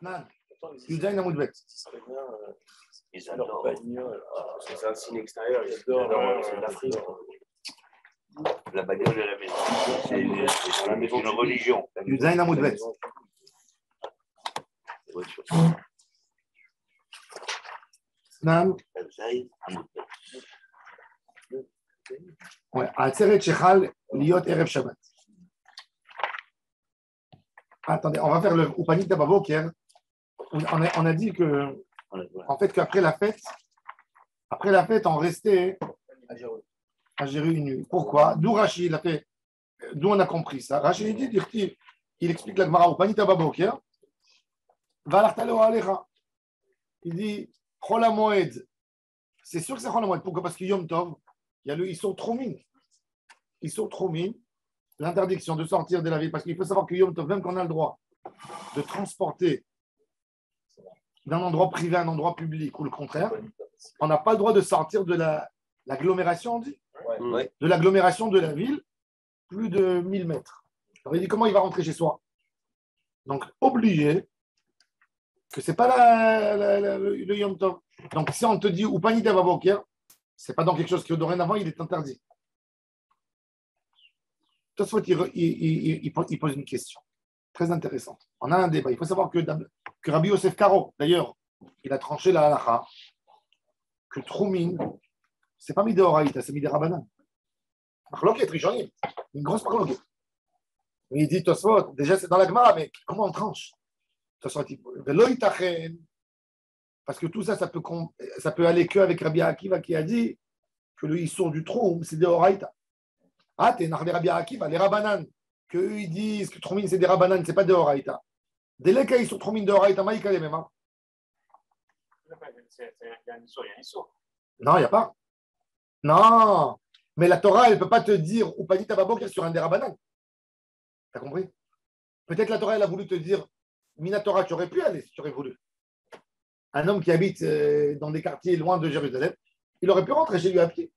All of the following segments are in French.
Non. Yudain Amoudbet. Ils adorent. C'est un signe extérieur. Ils adorent. C'est l'Afrique. La bagnole de la maison. C'est une religion. Yudain Amoudbet. Non. Ouais. Atzeret Shechal Liot Erev Shabbat. Attendez, on va faire le Upanit Baboker. On a dit que, en fait, qu'après la fête, on restait à gérer une nuit. Pourquoi? D'où Rachid a fait, d'où on a compris ça. Rachid dit, il explique la Gemara Upanit Baboker. Valartalo Alecha. Il dit, Chol HaMoed. C'est sûr que c'est Chol HaMoed. Pourquoi? Parce que Yom Tov, il y a le Issur Tromin. Issur Tromin, l'interdiction de sortir de la ville. Parce qu'il faut savoir que Yom Tov, même qu'on a le droit de transporter d'un endroit privé à un endroit public ou le contraire, on n'a pas le droit de sortir de l'agglomération, on dit, de l'agglomération de la ville, plus de 1000 mètres. Alors il dit comment il va rentrer chez soi. Donc obligé que ce n'est pas le Yom Tov. Donc si on te dit ou Panita Baboker, ce n'est pas dans quelque chose qui dorénavant il est interdit. Tosfot il pose une question très intéressante. On a un débat. Il faut savoir que Rabbi Yosef Karo, d'ailleurs, il a tranché la halakha, que Troumin, ce n'est pas Mideoraïta, c'est Miderabanan. Marloquet, Rishonim, une grosse marloquet. Il dit Tosfot, déjà c'est dans la Gemara, mais comment on tranche? Tosfot, il dit parce que tout ça, ça peut aller qu'avec Rabbi Akiva qui a dit que le Issour du Troum, c'est Deoraïta. Ah, t'es narré Rabbi Akiva, les Rabanan, qu'eux ils disent que Troumin c'est des Rabanan, c'est pas Deoraïta. Dès les cas, ils sont Troumin Deoraïta, Maïka les mêmes. Il y a un Issour. Non, il n'y a pas. Non, mais la Torah, elle ne peut pas te dire ou pas dit Tababok sur un des Rabanan. T'as compris? Peut-être la Torah, elle a voulu te dire Minatora, tu aurais pu aller si tu aurais voulu. Un homme qui habite dans des quartiers loin de Jérusalem, il aurait pu rentrer chez lui à pied,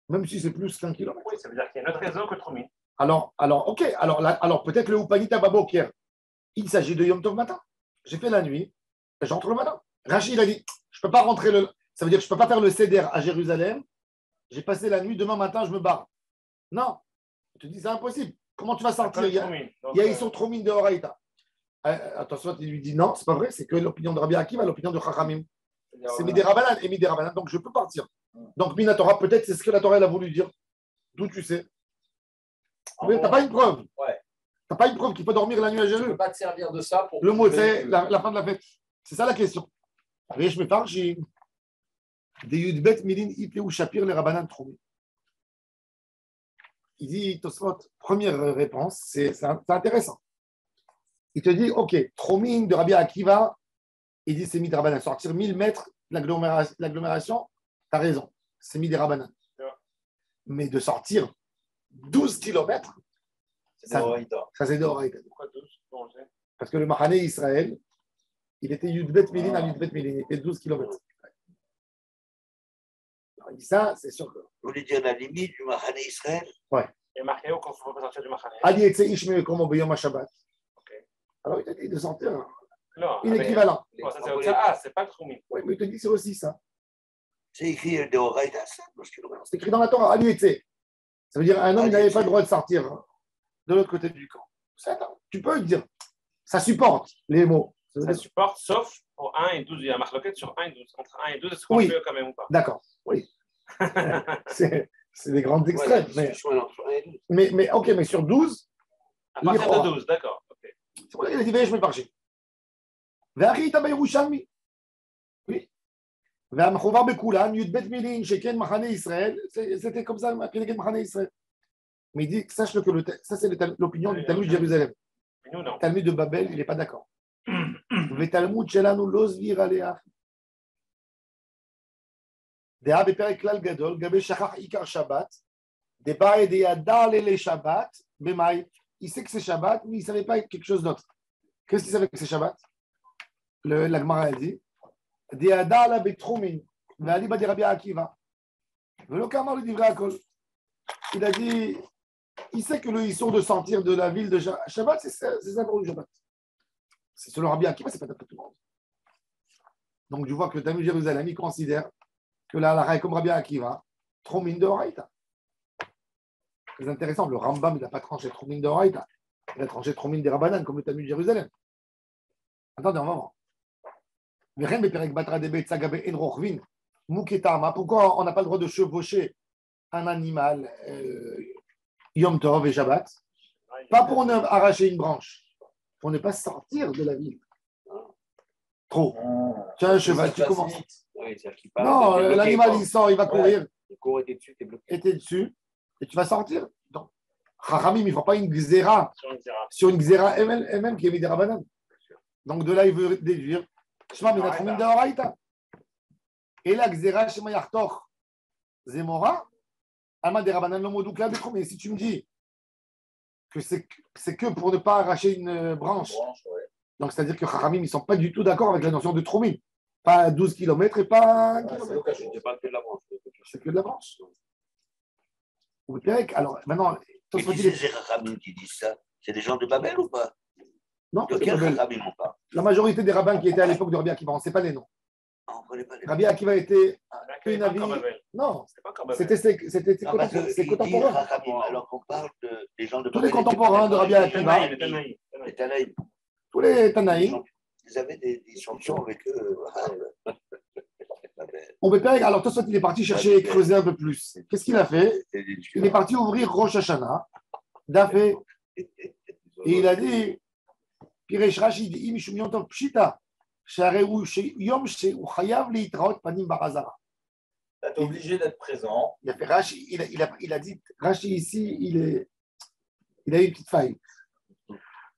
même si c'est plus qu'un kilomètre. Oui, ça veut dire qu'il y a un autre réseau que Troumin. Alors, ok. Alors peut-être le Upanita Baboker, il s'agit de Yom Tov matin. J'ai fait la nuit, j'entre le matin. Rachid a dit, je ne peux pas rentrer ça veut dire que je ne peux pas faire le Seder à Jérusalem. J'ai passé la nuit, demain matin, je me barre. Non. Je te dis, c'est impossible. Comment tu vas sortir? Il y a ils sont trop mines de Horaïta. Attention, il lui dit non, c'est pas vrai, c'est que l'opinion de Rabbi Akiva, l'opinion de Chachamim. C'est Midé Rabanan et Midé Rabanan, donc je peux partir. Donc Minatora, peut-être c'est ce que la Torah elle a voulu dire. D'où tu sais? Tu n'as pas une preuve. Ouais. Tu n'as pas une preuve qu'il faut dormir la nuit à Jérusalem. Tu ne peux pas te servir de ça pour. Le mot, c'est la fin de la fête. C'est ça la question. Riech Mefarshi, des Yudbet Milin Ipleu Shapir les Rabanan Troumi. Il dit, Tosfot, première réponse, c'est intéressant. Il te dit, ok, Tromin de Rabbi Akiva, il dit c'est mis des Rabanan. Sortir 1000 mètres de l'agglomération, tu as raison, c'est mis des Rabanan. Mais de sortir 12 kilomètres, ça c'est d'Oraïta. Pourquoi 12? Parce que le Mahane Israël, il était Yudbet Milin à Yudbet Milin, il était 12 kilomètres. Alors, il dit ça, c'est sûr que. Vous voulez dire la limite du Mahane Israël? Ouais. Et marqué où qu'on ne peut pas sortir du Mahane? Ali Etse Ishme comme Obeyom Shabbat. Alors il te dit de sortir inéquivalent. C'est pas Troumin. Oui, mais il te dit c'est aussi ça. C'est écrit de Horaïta, ça. C'est écrit dans la Torah, Ali Etse. Ça veut dire un homme, il n'avait pas le droit de sortir de l'autre côté du camp. Tu peux dire, ça supporte les mots. Ça supporte, sauf pour 1 et 12. Il y a marloquette sur 1 et 12. Entre 1 et 12, est-ce qu'on oui. peut quand même ou pas? D'accord, oui. c'est des grandes extrêmes. Mais ok, mais sur 12. À partir de 12, d'accord. Okay. C'est pour ça qu'il a dit, je me parcher. Ve'achi ita b'Yerushalmi. Oui. Ve'amchovar bekulan, Yudbet Milin, Sheken Mahane Israël. C'était comme ça, Mahane Israël. Mais il dit, sache que ça, c'est l'opinion du Talmud de Jérusalem. Le Talmud de Babel, il n'est pas d'accord. Le Talmud Shelanu Lozvir Aleach. Deha beperek klal gadol, gabe shachach ikar Shabbat. Deba et deyada lele Shabbat. Bemai. Il sait que c'est Shabbat, mais il ne savait pas quelque chose d'autre. Qu'est-ce qu'il savait que c'est Shabbat? La Gemara a dit deyada la betroumin. Ve'ali badi Rabbi Akiva. Ve'lo kamar le divrei hakol. Il a dit. Il sait que le Issour de sortir de la ville de Shabbat, c'est ça pour le Shabbat. C'est selon Rabbi Akiva, c'est pas d'après tout le monde. Donc, je vois que le Talmud de Jérusalem, il considère que la halakha est comme Rabbi Akiva, Tromin de Horaïta. C'est intéressant, le Rambam, il n'a pas tranché Tromin de Horaïta. Il a tranché Tromin des Rabbanan, comme le Talmud de Jérusalem. Attendez, on va voir. Pourquoi on n'a pas le droit de chevaucher un animal Yom Tov et Shabbat? Pas pour ne arracher une branche, pour ne pas sortir de la ville. Trop. Tu as un cheval, tu commences. Oui, Non, l'animal il sort, il va courir. Il court et t'es dessus, t'es bloqué. Et t'es dessus, et tu vas sortir. Donc, Chachamim, il ne faut pas une xéra sur une xéra elle-même qui est mis des rabbanan. Donc de là, il veut déduire. Shema minatromin de Horaïta. Et la xéra shema yartor zemora. Alma des rabbanan le mot doukla betrom. Mais si tu me dis que c'est que pour ne pas arracher une branche, donc c'est-à-dire que Chachamim, ils ne sont pas du tout d'accord avec la notion de tromin. Pas 12 km et pas 1 km. C'est pas que de la branche. C'est que de la branche. Alors maintenant, mais qui c'est Chachamim qui disent ça? C'est des gens de Babel ou pas? Non, de quel Chachamim ou pas? La majorité des rabbins qui étaient à l'époque de Rabbi Akiva, on ne sait pas les noms. Ah, on connaît pas les Rabbi Akiva était une avis. Non, c'était contemporain. Alors qu'on parle des gens de tous les contemporains de Rabbi Akiva, les Tanaïm. tous les Tanaïm. Ils avaient des sanctions avec eux. On peut pas. Alors, Tosfot, il est parti chercher et creuser un peu plus. Qu'est-ce qu'il a fait? Il est parti ouvrir Rosh Hashanah, d'Afé, et il a dit Piresh Rashid, Im Shum Yom Tov Pshita, Shareu Yom Sheu Chayav Leitraot Panim Barazara. T'es obligé d'être présent. Il a fait Rashi, il a dit Rashi ici, il a eu une petite faille.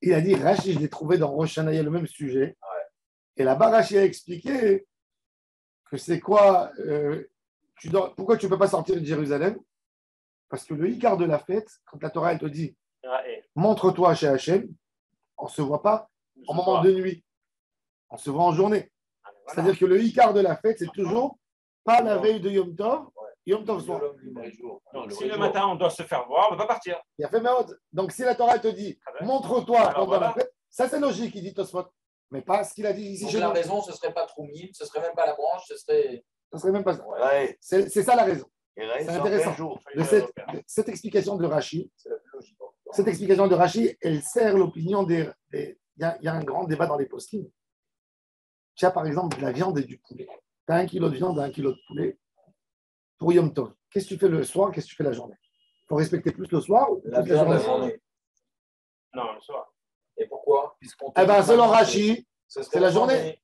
Il a dit Rashi, je l'ai trouvé dans Rosh Hashanah, il y a le même sujet. Et là-bas, Rashi a expliqué que c'est quoi, pourquoi tu ne peux pas sortir de Jérusalem? Parce que le Icar de la fête, quand la Torah elle te dit montre-toi chez Hachem, on ne se voit pas en moment de nuit, on se voit en journée. C'est-à-dire que le Icar de la fête, c'est toujours pas la veille de Yom Tov, Yom Tov soir. Donc, si le matin on doit se faire voir, on ne peut pas partir. Il a fait Meod. Donc si la Torah te dit montre-toi pendant la fête, ça c'est logique, il dit Tosfot. Mais pas ce qu'il a dit ici. Donc la raison, ce ne serait pas Troumim, ce ne serait même pas la branche, ce serait même pas ça. Ouais. C'est ça la raison. C'est intéressant. Cette explication de Rashi, cette explication de Rashi, elle sert l'opinion des. Il y a un grand débat dans les poskim. Tu as par exemple de la viande et du poulet. Tu as 1 kilo de viande et 1 kilo de poulet pour Yom Tov. Qu'est-ce que tu fais le soir, qu'est-ce que tu fais la journée? Il faut respecter plus le soir ou la journée? Non, le soir. Et pourquoi? Eh bien, selon Rashi, c'est la journée.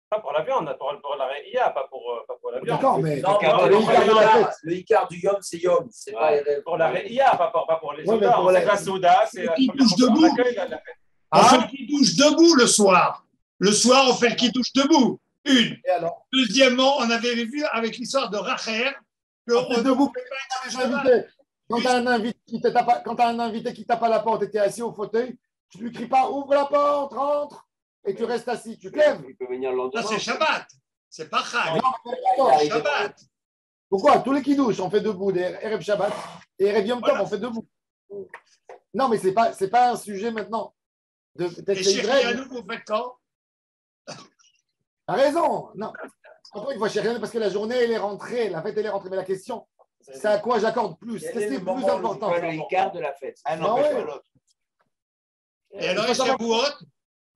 Pas pour la viande, pour la réia, pas pour la viande. D'accord, mais non, le Icar du Yom, c'est Yom. C'est pas pour la réia, pas pour les autres. Pour la Souda, c'est la debout. On fait le qui-douche debout le soir. Le soir, on fait le qui-douche debout. Une. Et alors? Deuxièmement, on avait vu avec l'histoire de Racher que debout. Quand tu as un invité qui tape à la porte et tu es assis au fauteuil, tu ne lui cries pas ouvre la porte, rentre, et tu restes assis, tu te lèves. Il peut venir le lendemain. Ça, c'est Shabbat. C'est pas Chag. Non, Shabbat. Pourquoi? Tous les kidouches, on fait debout. Les Erev Shabbat et Erev Yom Tov, on fait debout. Non, mais ce n'est pas un sujet maintenant. Et chez nous, vous faites quand? T'as raison. Non. Encore une fois, chez parce que la journée, elle est rentrée, la fête, elle est rentrée. Mais la question, c'est à quoi j'accorde plus? Qu'est-ce qui est plus important? Le Icar de la fête. Ah non, ouais. Et alors, Shavuot? Non,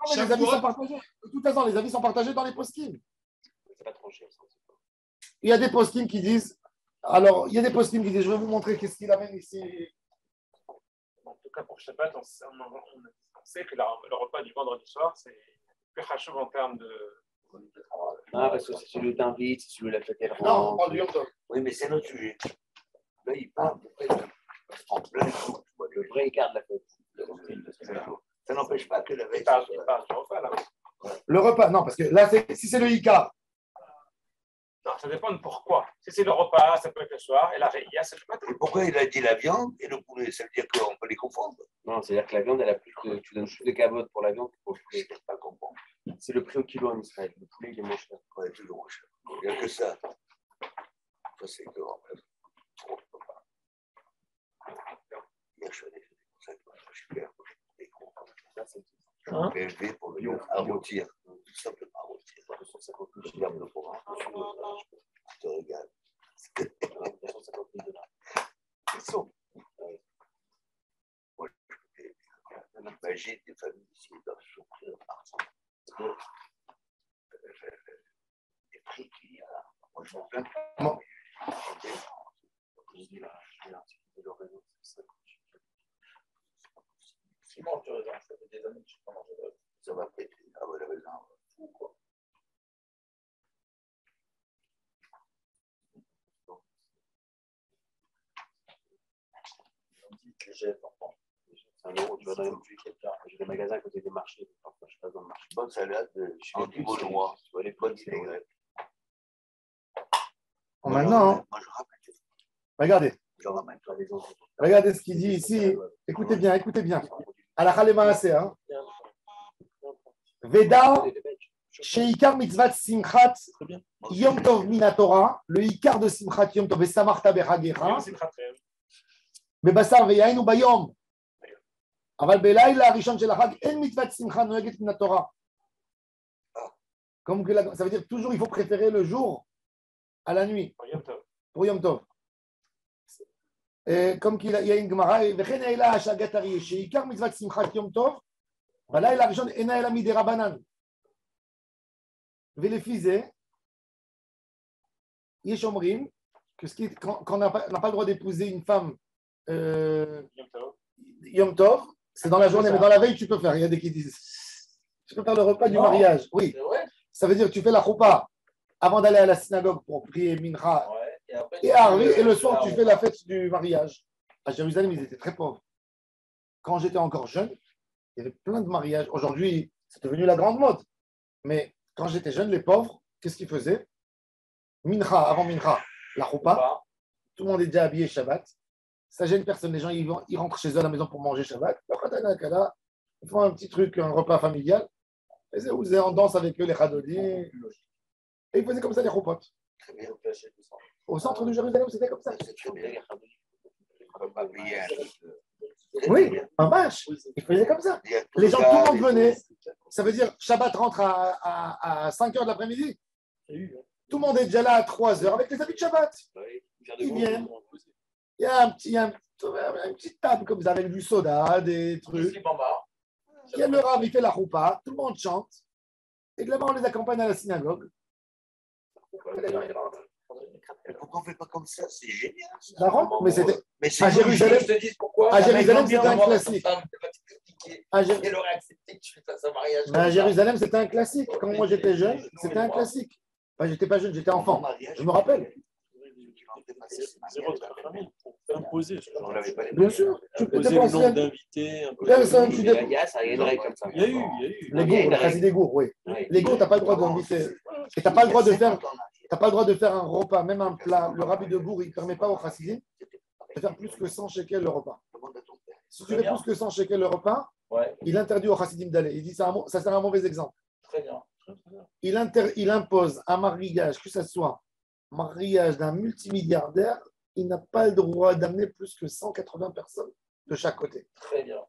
mais les avis sont partagés. De toute façon, les avis sont partagés dans les post-kins. C'est pas tranché. Il y a des post-kins qui disent. Alors, il y a des post-kins qui disent je vais vous montrer qu'est-ce qu'il amène ici. En tout cas, pour Shabbat, on sait que le repas du vendredi soir, c'est plus rachouv en termes de. Ah, parce que c'est celui d'invite, c'est celui de la fête. Non, on parle du Yom Tov. Oui, mais c'est notre sujet. Là, il parle en plein le vrai Icar de la fête. Ça n'empêche pas que la veille. Le repas, non, parce que là, si c'est le Icar. Non, ça dépend de pourquoi. Si c'est le repas, ça peut être le soir, et la réia, c'est le matin. Et pourquoi il a dit la viande et le poulet? Ça veut dire qu'on peut les confondre? Non, c'est-à-dire que la viande, elle a plus de, tu donnes plus de cavote pour la viande que pour le poulet. Je ne peux pas comprendre. C'est le prix au kilo en Israël. Le poulet, il est moins cher. Ouais, toujours moins cher. Il n'y a que ça. Ça, c'est que en fait, on ne peut pas. Il y a ça, c'est ça. On est élevé pour le arrotir. Tout simplement arrotir. 250 000 germes de programme. Je te régale. 250 000 $. Ils sont. Moi, je peux imaginer des familles ici doivent souffrir par ça. Les prix qu'il y a. Moi, je m'en plains pas. C'est bon, tu as raison. Ça fait des années que je ne sais pas manger de raisin. Ça va péter. Ah ouais, le raisin, fou quoi. J'ai 1 €, tu vas dans j'ai des magasins à côté des marchés. Parfois, je passe dans le marché. Bonne salade, chez les Beaunois. Tu vois, les bonnes vinaigrettes. Maintenant, moi, je rappelle. regardez. Regardez ce qu'il dit ici. Écoutez bien, écoutez bien. À la Khalemaase, hein. Veda, Sheikar mitzvat simchat yom tov minatora, le ikar de simchat yom tov, vesamarta bechagecha, bebasar veyain ou bayom. Aval belayla rishon shel hachag en mitzvat simchat noeget minatora. Comme que ça veut dire toujours il faut préférer le jour à la nuit pour yom tov. comme qu'il y a une Gemara, וכן העלה השגת אריה, שעיקר מצוות שמחת יום טוב, בלילה הראשון אינה אלא מדרבנן. ולפי זה, יש אומרים, qu'on n'a pas le droit d'épouser une femme Yom Tov, c'est dans la journée, mais dans la veille, tu peux faire. Il y a des qui disent, tu peux faire le repas du mariage. Oui, ça veut dire que tu fais la choupa avant d'aller à la synagogue pour prier Mincha. Et le soir, tu fais la fête du mariage. À Jérusalem, ils étaient très pauvres. Quand j'étais encore jeune, il y avait plein de mariages. Aujourd'hui, c'est devenu la grande mode. Mais quand j'étais jeune, les pauvres, qu'est-ce qu'ils faisaient? Mincha, avant Mincha, la choupa. Tout le monde est déjà habillé Shabbat. Ça gêne personne. Les gens, ils rentrent chez eux à la maison pour manger Shabbat. Ils font un petit truc, un repas familial. Et on danse avec eux, les chadodim. Et ils faisaient comme ça les choupotes. Au centre de Jérusalem, c'était comme ça. Oui, en vache. Ils faisaient comme ça. Les gens, tout le monde venait. Ça veut dire Shabbat rentre à 5 h de l'après-midi. Tout le monde est déjà là à 3 h avec les habits de Shabbat. Ils viennent. Il y a une petite table comme ça avec du soda, des trucs. Il y a le rab, il fait la choupa. Tout le monde chante. Et là-bas, on les accompagne à la synagogue. Pourquoi on ne fait pas comme ça? C'est génial. Mais c'était. À Jérusalem, je te dis pourquoi. À Jérusalem, c'était un classique. Elle aurait accepté que tu fasses un mariage. Mais à Jérusalem, c'était un classique. Quand moi j'étais jeune, c'était un classique. Enfin, j'étais pas jeune, j'étais enfant. Je me rappelle. Zéro de famille pour imposer. Bien sûr. Tu peux Imposer le nombre d'invités. Personne, tu Il y a ça, il y a une règle comme ça. Il y a eu. Les gours, la quasi des gours, oui. Les gours, tu n'as pas le droit d'inviter. Et tu n'as pas le droit de faire. Tu n'as pas le droit de faire un repas, même un plat. Le rabbi de gour, il ne permet pas aux chassidim de faire plus que 100 shekels le repas. Si tu fais plus que 100 shekels le repas, il interdit aux chassidim d'aller. Il dit ça c'est un mauvais exemple. Très bien. Il impose un mariage, que ce soit mariage d'un multimilliardaire, il n'a pas le droit d'amener plus que 180 personnes de chaque côté. Très bien.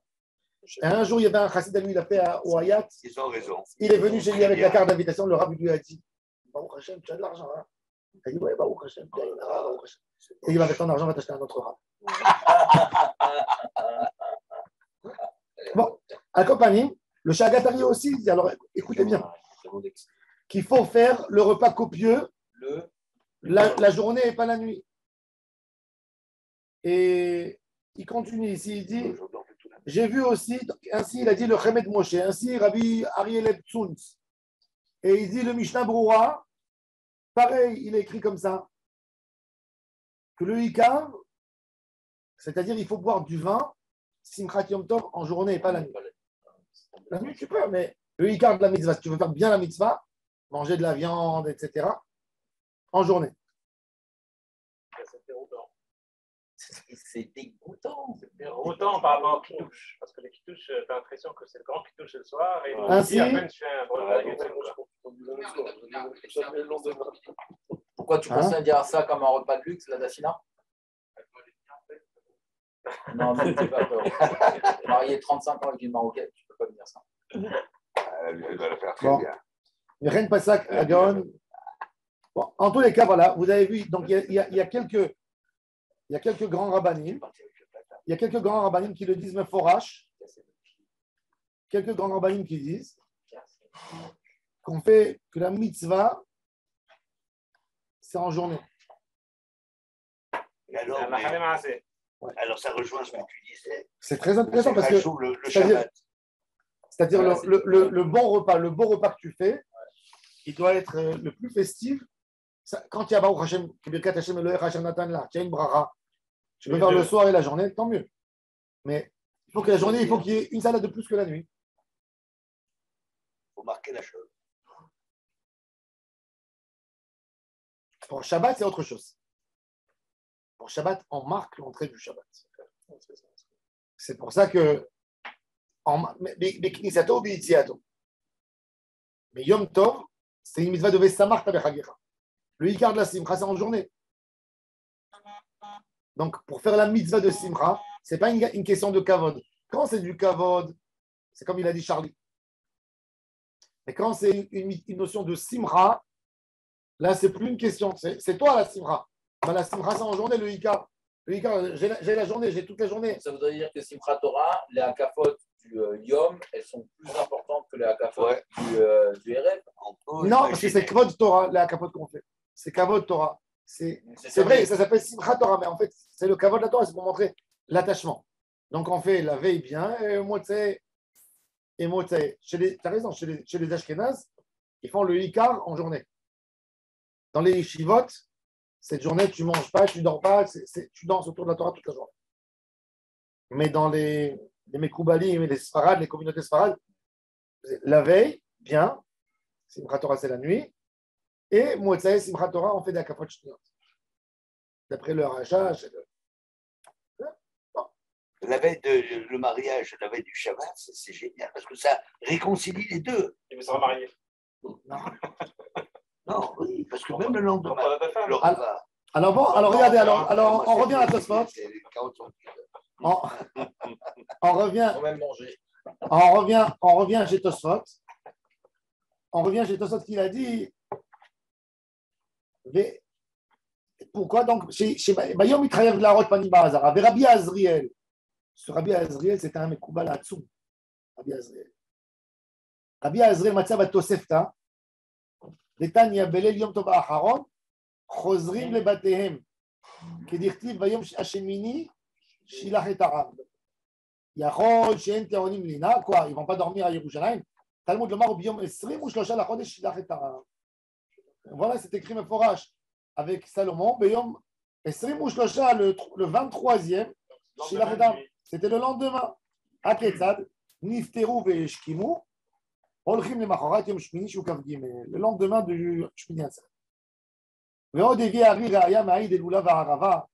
Et un jour, il y avait un chassid à lui, il a fait au Hayat. Ils ont raison. Il est venu chez lui avec la carte d'invitation. Le rabbi lui a dit Baruch Hashem, tu as de l'argent. Hein? Il a dit ouais, Baruch Hashem, tu as de l'argent. Et il va avec ton argent, va t'acheter un autre rab. Bon, accompagné, le Shagatari aussi, dit, alors écoutez bien, qu'il faut faire le repas copieux la journée et pas la nuit. Et il continue ici, il dit j'ai vu aussi, ainsi il a dit le Chemed Moshe, ainsi Rabbi Ariel Tzuntz. Et il dit le Mishnah Broura, pareil, il est écrit comme ça, que le Hikar, c'est-à-dire il faut boire du vin, Simchat Yom Tov, en journée et pas la nuit. La nuit tu peux, mais le Hikar de la mitzvah, si tu veux faire bien la mitzvah, manger de la viande, etc., en journée. C'est dégoûtant. C'est dégoûtant par rapport au kitouche. Parce que les kitouches, tu as l'impression que c'est le grand kitouche le soir. Et ainsi, à peine tu fais un repas. Pourquoi tu conseilles dire ça comme un repas de luxe, la dafina? Non, mais tu pas peur. Marié 35 ans avec une Marocaine, tu ne peux pas me dire ça. Elle va le faire très Bon. bien. Ren Pasak, Agon. Bon, en tous les cas, voilà, vous avez vu, donc il y a quelques grands rabbinim. Il y a quelques grands rabbinim qui le disent Meforash. Quelques grands rabbinim qui disent que la mitzvah, c'est en journée. Et alors, alors, ça rejoint ce que tu disais. C'est très intéressant parce que le Shabbat. c'est-à-dire le bon repas que tu fais, il doit être le plus festif. Quand il y a Baruch Hashem, Birkat Hashem Elohei Hashem Natan là, tu as une bracha, tu peux faire le soir et la journée, tant mieux. Mais il faut que la journée, il faut qu'il y ait une salade de plus que la nuit. Il faut marquer la chose. Pour Shabbat, c'est autre chose. Pour Shabbat, on marque l'entrée du Shabbat. C'est pour ça que mais Yom Tov, c'est une mitzvah de Vesamach Tabechagecha. Le Ikar de la Simcha, c'est en journée. Donc, pour faire la mitzvah de Simcha, ce n'est pas une question de kavod. Quand c'est du kavod, c'est comme il a dit Charlie. Mais quand c'est une notion de Simcha, là, c'est plus une question. C'est toi la Simcha. Ben, la Simcha, c'est en journée, le Ikar. Le Ikar, j'ai la journée, j'ai toute la journée. Ça voudrait dire que Simchat Torah, les hakafot du Yom, elles sont plus importantes que les hakafot du Erev. Non, parce que c'est Kavod Torah, les hakafot qu'on fait. C'est Kavod Torah. C'est vrai, ça s'appelle Simchat Torah, mais en fait, c'est le Kavod de la Torah, c'est pour montrer l'attachement. Donc, on fait la veille bien, et Motsei. Tu as raison, chez les Ashkénazes, ils font le Ikar en journée. Dans les Yeshivot, cette journée, tu ne manges pas, tu ne dors pas, tu danses autour de la Torah toute la journée. Mais dans les Mekoubalim, les Sfarad, les communautés Sfarad, la veille, bien, Simchat Torah, c'est la nuit, et Motsei, Simchat Torah, on fait des Hakafot Shniyot. D'après le Raja, la veille le mariage, la veille du Shabbat, c'est génial, parce que ça réconcilie les deux. Il me sera marié. Non, oui, parce que même le lendemain, alors bon, alors regardez, alors on revient à Tosfot. On revient chez Tosfot. On revient chez Tosfot qui a dit. Pourquoi donc chez Bayom Mitrayev de la Rote Panim Barazara, avec Rabbi Azriel. Ce Rabbi Azriel, c'était un Mekoubal Atsoum. Rabbi Azriel. Rabbi Azriel Matzav Atosefta. Netanya Belel Yom Tov Acharon. Chozrim lebatehem. Kedirtiv Bayom Hashemini. Shilach et Arab. Yachol Shen Teonim Lina. Quoi, ils ne vont pas dormir à Yerushalayim. Talmud Lomar Biyom Esrim ou Shlosha Lachodesh Shilach et Arab. Voilà, c'est écrit Meforash avec Salomon. Biyom Esrim ou Shlosha, le 23e. Shilach et Arab. C'était le lendemain. Aketzad, Nifteru ve'eshkimu, Olchim le Machorat Yom Shmini Shukav Gimel. Le lendemain du Shmini Atzad. Ve'od evi Ari Raya Ma'id Elula Va'arava,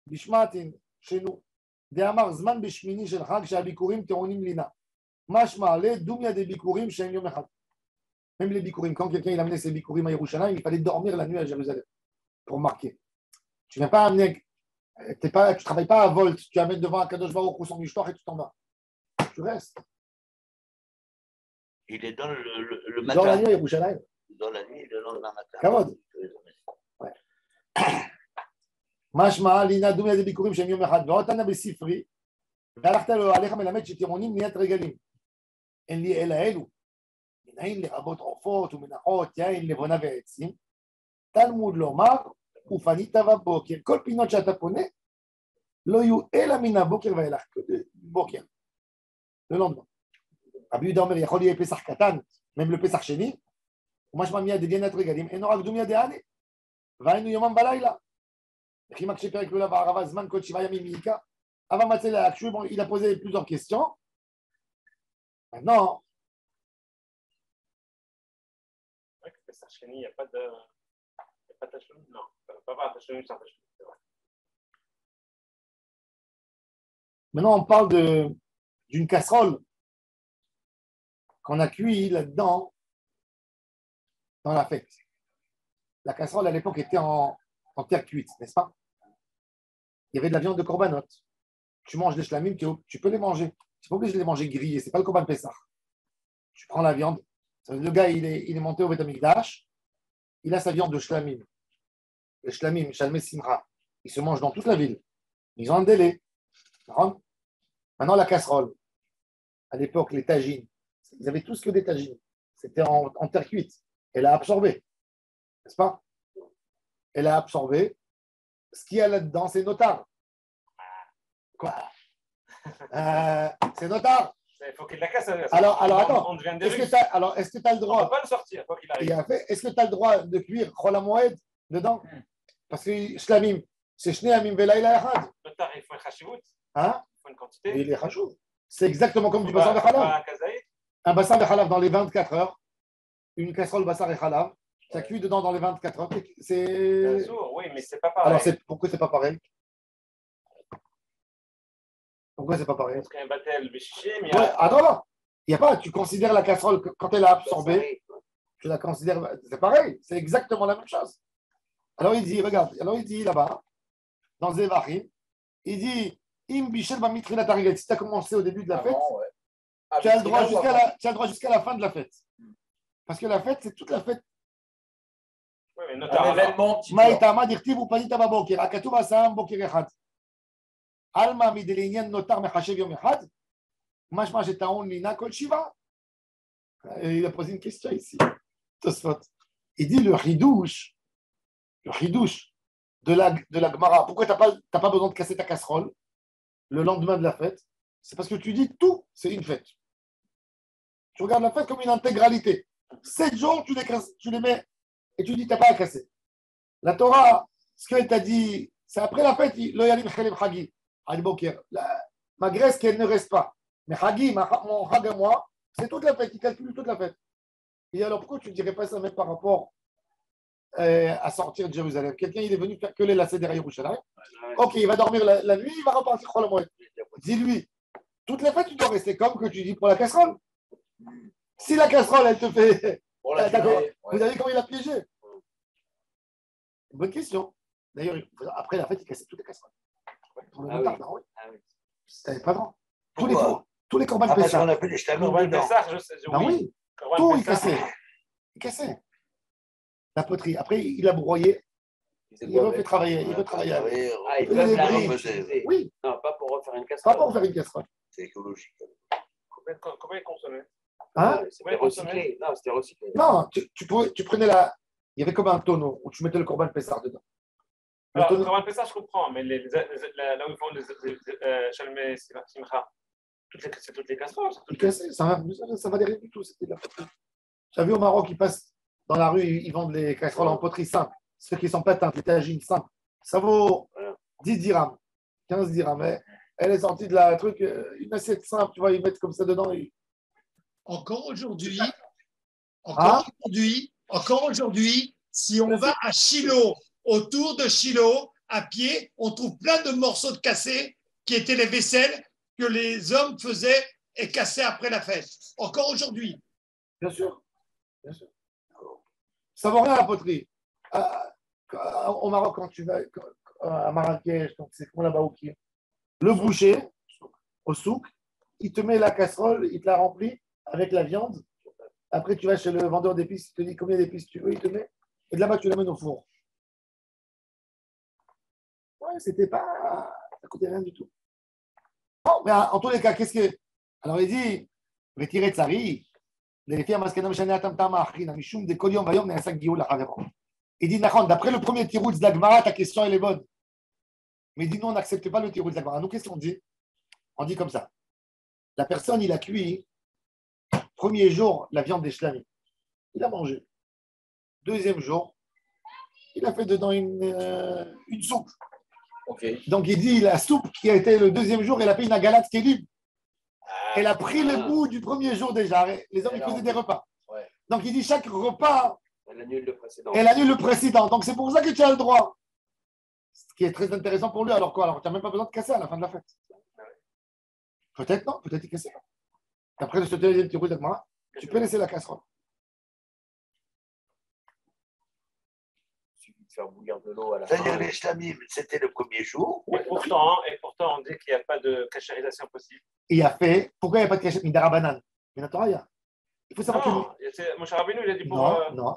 Bishmatin, chez nous. De'amar Zman Bishmini Shel Chag She'abikurim Teonim Lina. Mashma le Dumya de Bikurim She'en Yom Echad. Même les Bikurim, quand quelqu'un il amenait ses Bikurim à Yerushalayim, il fallait dormir la nuit à Jérusalem pour marquer. Tu ne viens pas amener. Tu ne travailles pas à Volt, tu amènes devant un Kadosh Baruch Hu son Mishtor et tu t'en vas. Tu restes. Il est dans le matin. Dans la nuit à Yerushalayim. Dans la nuit, le lendemain matin. Kavod. Mashma, Lina, Dumya de Bikurim, Shem Yom Echad, Ve'otana Besifri, Ve'alachta lo Alecha Melamed, Shetironim, Niat Regalim. En li Ela Elu. Minayin lirabot Ofot, Umenachot, Yain, Levona Ve'etzim. Talmud Lomar, Ufanita Vaboker. Kol Pinot שאתה פונה, לא יהיו אלא מן הבוקר ואילך. בוקר. Le lendemain. Rabbi Yehuda אומר, יכול להיות פסח קטן, même le פסח שני, ומשמע מיד דגיינת רגלים, אינו רק דומיה דעני, והיינו יומם בלילה. וכי מקשה פרק לולה בערבה, זמן כל 7 ימים מעיקה, אבל מצא להקשו, il a posé plusieurs questions. Maintenant, פסח שני, il n'y a pas de tachelum, non, pas de tachelum sans tachelum, c'est vrai. Maintenant, on parle d'une casserole qu'on a cuit là-dedans dans la fête. La casserole, à l'époque, était en terre cuite, n'est-ce pas? Il y avait de la viande de korbanot. Tu manges des shlamim, tu peux les manger. Tu n'es pas obligé de les manger grillés. Ce n'est pas le korban Pessah. tu prends la viande. Le gars, il est monté au Beth Amikdash, il a sa viande de shlamim. Le shlamim, shalmei simcha, il se mange dans toute la ville. Ils ont un délai. Maintenant, la casserole. À l'époque, les tagines, ils avaient tous que des tagines. C'était en terre cuite. Elle a absorbé. N'est-ce pas? Elle a absorbé. Ce qu'il y a là-dedans, c'est notard. Quoi? C'est notard. Il faut qu'il la casse. Alors attends. On devient est-ce que tu as le droit? On ne peut pas le sortir, quoi qu'il arrive. Est-ce que tu as le droit de cuire Chol HaMoed dedans? Parce que Shlamim, c'est Shnei Amim Velayla Echad. Notard, il faut un chashivut. Hein? Il faut une quantité. Et il est chachou. C'est exactement comme du bassar de Khalav. Un bassar de Khalav dans les 24 heures. Une casserole bassar et Khalav. Ça cuit dedans dans les 24 heures. C'est. Oui, mais c'est pas pareil. Alors, pourquoi c'est pas pareil? Pourquoi c'est pas pareil? Parce qu'il y a un battel béchiché, mais. Ouais, attends, il y a pas. Tu considères la casserole quand elle a absorbé. Tu la considères. C'est pareil. C'est exactement la même chose. Alors, il dit, regarde. Alors, il dit là-bas, dans Zévarim, il dit. Si tu as commencé au début de la fête, tu as le droit jusqu'à la fin de la fête. Parce que la fête, c'est toute la fête. Oui, mais notamment. Maïtama dirtiv ou panita baboker. Akatu basam boker echad. Alma midelinyan notar mechashev yom echad. Mashma jetaon lina kol shiva. Il a posé une question ici. Il dit le chidouche de la Gemara. Pourquoi tu n'as pas besoin de casser ta casserole le lendemain de la fête? C'est parce que tu dis tout, c'est une fête. Tu regardes la fête comme une intégralité. 7 jours, tu les mets et tu dis, tu n'as pas à casser. La Torah, ce qu'elle t'a dit, c'est après la fête, le yalim chelem chagi, al-boker. Ma graisse, qu'elle ne reste pas. Mais chagi, mon chag à moi, c'est toute la fête, il calcule toute la fête. Et alors, pourquoi tu ne dirais pas ça même par rapport à sortir de Jérusalem? Quelqu'un, il est venu faire que les lacets derrière Yerushalayim. Ok, il va dormir la nuit, il va repartir Chol HaMoed. Dis-lui, toute la fête, tu dois rester comme que tu dis pour la casserole. Si la casserole, elle te fait. D'accord. Vous avez comment il a piégé? Bonne question. D'ailleurs, après la fête, il cassait toutes les casseroles. Pour le retard, oui. C'était pas grand. Tous les corbans de Pessah. On appelle les chlamim. Oui. Tout, il cassait. La poterie. Après, il a broyé. Il refait travailler. Il veut travailler avec. Il peut la reposer. Oui. Non, pas pour refaire une casserole. Pas pour faire une casserole. C'est écologique. Combien il consommait? C'était recyclé. Non, c'était recyclé. Non, tu prenais il y avait comme un tonneau où tu mettais le corban Pessah dedans. Alors, le corban Pessah, je comprends, mais là où ils font les Shalmei Simcha, c'est toutes les casseroles. Ça va rien du tout. C'était de la poterie. Tu as vu au Maroc, ils passent dans la rue, ils vendent les casseroles en poterie simple. Ceux qui sont patentes, les tagines simples. Ça vaut 10 dirhams, 15 dirhams. Elle est sortie de la truc, une assiette simple, tu vois, ils mettent comme ça dedans. Encore aujourd'hui, si on va à Shiloh, autour de Shiloh, à pied, on trouve plein de morceaux de cassés qui étaient les vaisselles que les hommes faisaient et cassaient après la fête. Encore aujourd'hui. Bien sûr. Ça vaut rien la poterie. Au Maroc, quand tu vas à Marrakech, c'est comment là-bas au pied, le boucher, au souk, il te met la casserole, il te la remplit avec la viande. Après, tu vas chez le vendeur d'épices, il te dit combien d'épices tu veux, il te met. Et de là-bas, tu l'amènes au four. Ouais, c'était pas. Ça coûtait rien du tout. Bon, mais en tous les cas, qu'est-ce que. Alors, il dit retirer tsari. Il dit, d'après le premier tirouz de la Gemara, ta question, elle est bonne. Mais il dit, nous, on n'accepte pas le tirouz de la Gemara. Nous, qu'est-ce qu'on dit? On dit comme ça. La personne, il a cuit, premier jour, la viande des shlamim. Il a mangé. Deuxième jour, il a fait dedans une soupe. Okay. Donc, il dit, la soupe qui a été le deuxième jour, elle a fait une agalate kélim. Elle a pris le goût du premier jour déjà. Les hommes, ils faisaient des repas. Ouais. Donc, il dit, chaque repas, elle annule le précédent. Donc, c'est pour ça que tu as le droit. Ce qui est très intéressant pour lui. Alors quoi? Alors, tu n'as même pas besoin de casser à la fin de la fête. Peut-être non, peut-être il casse. Après ce deuxième petit rouge d'Agmara, tu peux laisser la casserole. Il suffit de faire bouillir de l'eau à la fin. C'est-à-dire les shlamim, c'était le premier jour. Et pourtant, on dit qu'il n'y a pas de cachérisation possible. Il a fait. Pourquoi il n'y a pas de cachérisation? Midara banane. Mais la Torah, il y a. Il faut savoir que. Mon cher Rabbeinu, il a dit pour. Non.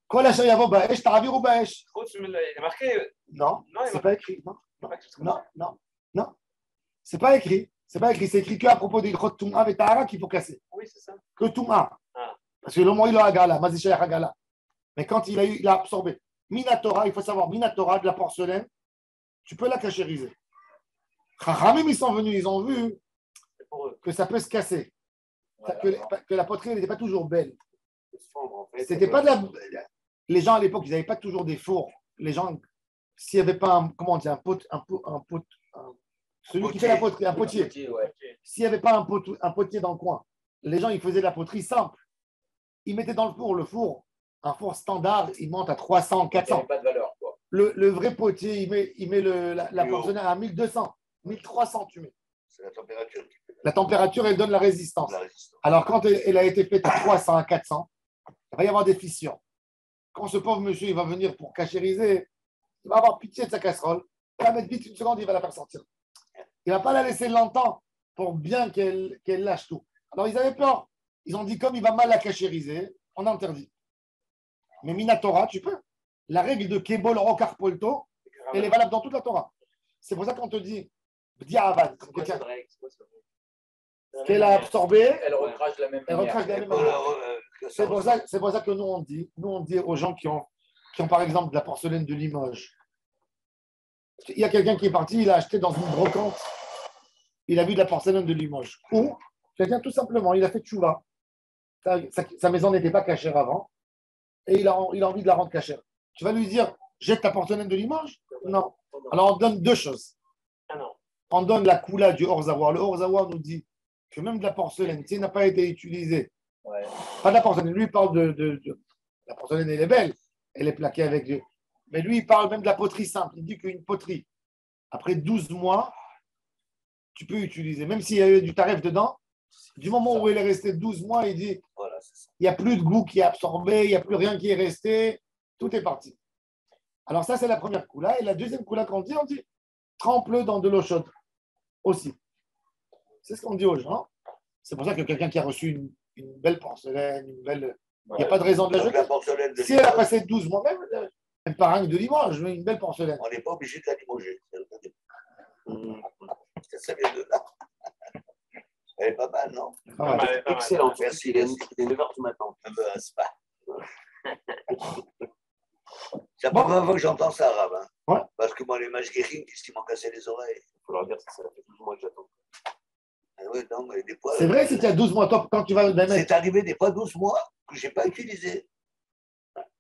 Kol asher yavo ba'esh ta'aviru ba'esh. Il est marqué. Non, c'est pas écrit. Non. C'est pas écrit. C'est écrit qu'à propos des grottes Toum'a et Tahara qu'il faut casser. Oui, c'est ça. Que Toum'a. Parce que le mot il a Agala, Mazisha Agala. Mais quand il a absorbé. Minatora, il faut savoir, Minatora, de la porcelaine, tu peux la cachériser. Chachamim, ils sont venus, ils ont vu que ça peut se casser. Voilà. Que la poterie n'était pas toujours belle. C'était pas de la... Les gens à l'époque, ils n'avaient pas toujours des fours. Les gens, s'il n'y avait pas celui qui fait la poterie, un potier. S'il n'y avait pas un potier dans le coin, les gens, ils faisaient de la poterie simple. Ils mettaient dans le four, un four standard, il monte à 300, 400. Il n'y a pas de valeur, quoi. Le vrai potier, il met la porcelaine à 1200, 1300, tu mets. C'est la température. La température, elle donne la résistance. Alors, quand elle a été faite à 300, à 400, il va y avoir des fissures. Quand ce pauvre monsieur, il va venir pour cachériser, il va avoir pitié de sa casserole, il va mettre vite une seconde, il va la faire sortir. Il ne va pas la laisser longtemps pour bien qu'elle lâche tout. Alors, ils avaient peur. Ils ont dit, comme il va mal la cachériser, on interdit. Mais Minatora, tu peux. La règle de Kebol Rokar Polto, elle est valable dans toute la Torah. C'est pour ça qu'on te dit, Diavad, qu'elle a absorbé, elle recrache de la même manière. C'est pour ça que nous on dit aux gens qui ont par exemple de la porcelaine de Limoges. Il y a quelqu'un qui est parti, il a acheté dans une brocante, il a vu de la porcelaine de Limoges. Ou quelqu'un tout simplement, il a fait tchouva. Sa maison n'était pas cachère avant et il a envie de la rendre cachère. Tu vas lui dire, jette ta porcelaine de Limoges? Non. Alors on donne deux choses. On donne la coula du hors-savoir. Le hors-savoir nous dit que même de la porcelaine, si elle n'a pas été utilisée, pas de la porcelaine, lui il parle de la porcelaine, elle est belle, elle est plaquée avec Dieu. Mais lui il parle même de la poterie simple. Il dit qu'une poterie, après 12 mois, tu peux utiliser. Même s'il y a eu du tarif dedans, du moment où elle est restée 12 mois, il dit il n'y a plus de goût qui est absorbé, il n'y a plus rien qui est resté, tout est parti. Alors ça, c'est la première coula. Et la deuxième coula qu'on dit, on dit trempe-le dans de l'eau chaude aussi. C'est ce qu'on dit aux gens. C'est pour ça que quelqu'un qui a reçu une belle porcelaine, il n'y a pas de raison de la jeter. Si elle a passé 12 mois, même par un de Limoges, une belle porcelaine. On n'est pas obligé de la limoger. Ça vient de là. Elle est pas mal, non? Excellent. Merci. Il est 9h du matin. C'est pas. C'est la première fois que j'entends ça, arabe. Hein. Parce que moi, les mashgirim, qu'est-ce qui m'ont cassé les oreilles? Il faut leur dire que ça fait 12 mois que j'attends. Non, mais des fois, c'est vrai, c'était à 12 mois, toi, quand tu vas le mettre. C'est arrivé des fois 12 mois que je n'ai pas utilisé.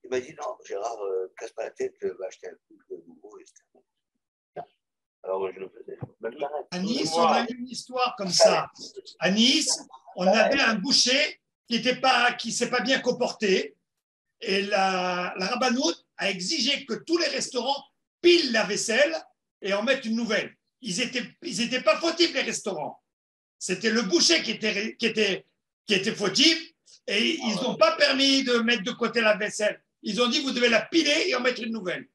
Il m'a dit non, Gérard, casse pas la tête, va acheter un truc nouveau. Alors je le faisais. À Nice, on a eu une histoire comme ça. À Nice, on avait un boucher qui ne s'est pas bien comporté. Et la rabbanout a exigé que tous les restaurants pilent la vaisselle et en mettent une nouvelle. Ils étaient pas fautifs, les restaurants. C'était le boucher qui était fautif et ils n'ont pas permis de mettre de côté la vaisselle. Ils ont dit vous devez la piler et en mettre une nouvelle.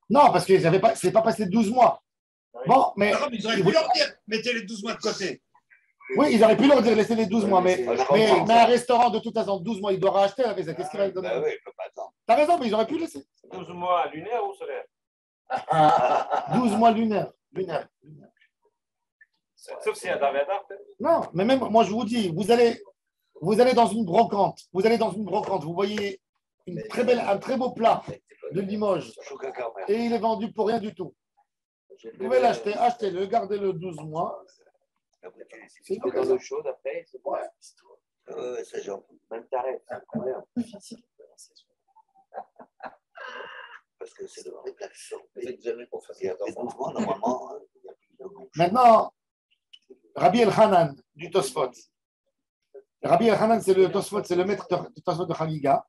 Non, parce que c'est pas passé 12 mois. Bon, mais ils auraient pu leur dire mettez les 12 mois de côté. Oui, ils auraient pu leur dire laissez les 12 mois, mais un restaurant, de toute façon, 12 mois, il doit racheter la vaisselle. Qu'est-ce qu'il va lui donner? Oui, il ne peut pas attendre. T'as raison, mais ils auraient pu laisser. 12 mois lunaire ou solaire? 12 mois lunaire. Sauf s'il y a d'Arvada, peut-être. Non, mais même, moi, je vous dis, vous allez dans une brocante, vous voyez un très beau plat de Limoges, et il est vendu pour rien du tout. Vous pouvez l'acheter, achetez-le, gardez-le 12 mois. C'est dans l'eau chaude après, c'est bon. C'est genre. Même tarif. Parce que c'est le réflexe. Maintenant, Rabbi El-Hanan du Tosfot. Rabbi El-Hanan, c'est le Tosfot, c'est le maître du Tosfot de Chagiga.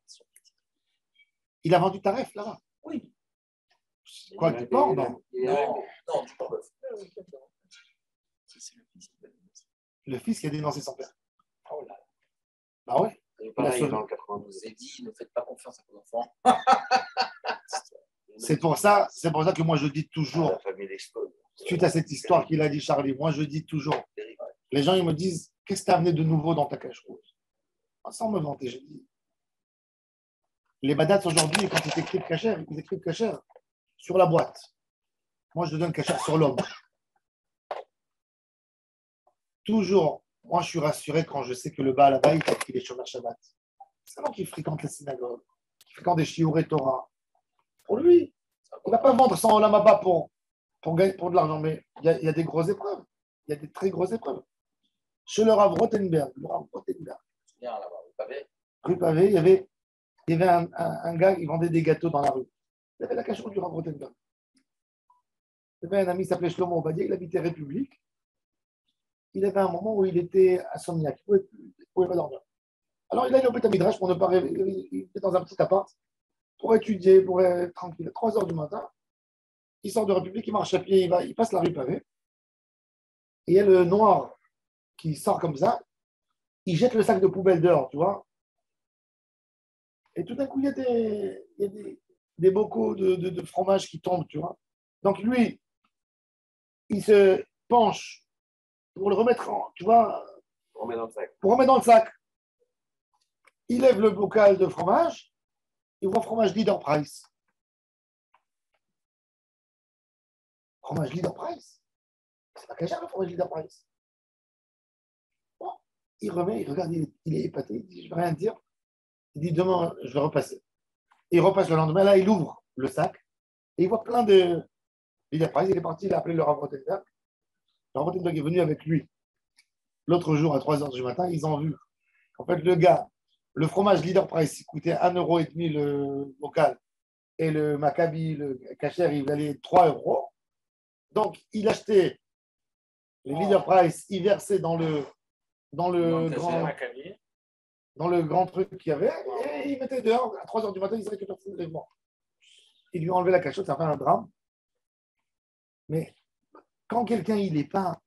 Il a vendu tarif là-bas. Oui. Quoi, du porc? Non, du porc. Le fils qui a dénoncé son père. Oh là là. Bah ouais. Pareil, dans le 92, il dit ne faites pas confiance à vos enfants. C'est pour ça que moi je dis toujours, suite à cette histoire qu'il a dit Charlie, moi je dis toujours, les gens ils me disent, qu'est-ce que tu as amené de nouveau dans ta cache-route? Sans me vanter, j'ai dit. Les badats aujourd'hui, quand ils écrivent cachère sur la boîte. Moi, je donne cachère sur l'homme. Toujours, moi, je suis rassuré quand je sais que le Baal Habayit, il est chômeur Shabbat. C'est un homme qui fréquente les synagogues, qui fréquente des shiurei Torah. Pour lui, il ne va pas vendre son olam haba pour de l'argent, mais il y a des grosses épreuves. Il y a des très grosses épreuves. Chez le Rav Rothenberg, rue Pavé, il y avait un gars qui vendait des gâteaux dans la rue. Il avait la cache-route du Rav Rothenberg. Il avait un ami qui s'appelait Shlomo Obadia, il habitait République. Il avait un moment où il était insomniaque, il ne pouvait pas dormir. Alors il a allé au Beth Midrash pour ne pas rêver. Il était dans un petit appart pour étudier, pour être tranquille. À 3 heures du matin, il sort de République, il marche à pied, il passe la rue Pavé. Et il y a le noir qui sort comme ça, il jette le sac de poubelle dehors, tu vois. Et tout d'un coup, il y a des bocaux de fromage qui tombent, tu vois. Donc lui, il se penche pour le remettre tu vois, pour remettre dans le sac. Il lève le bocal de fromage, il voit fromage Leader Price. Fromage Leader Price? C'est pas cachère le fromage Leader Price. Bon, il remet, il regarde, il est épaté, il dit, je ne vais rien dire. Il dit, demain, je vais repasser. Il repasse le lendemain, là, il ouvre le sac et il voit plein de Leader Price. Il est parti, il a appelé le Rav Rothenberg. Le Rav Rothenberg est venu avec lui. L'autre jour, à 3 heures du matin, ils ont vu. En fait, le gars, le fromage Leader Price, il coûtait 1,5 € le bocal. Et le Maccabi, le cachère, il valait 3 €. Donc, il achetait les Leader Price, il versait dans le grand truc qu'il y avait, et il mettait dehors. À 3 heures du matin, il se récupère ses éléments. Il lui a enlevé la cachotte, ça fait un drame. Mais quand quelqu'un, il n'est pas...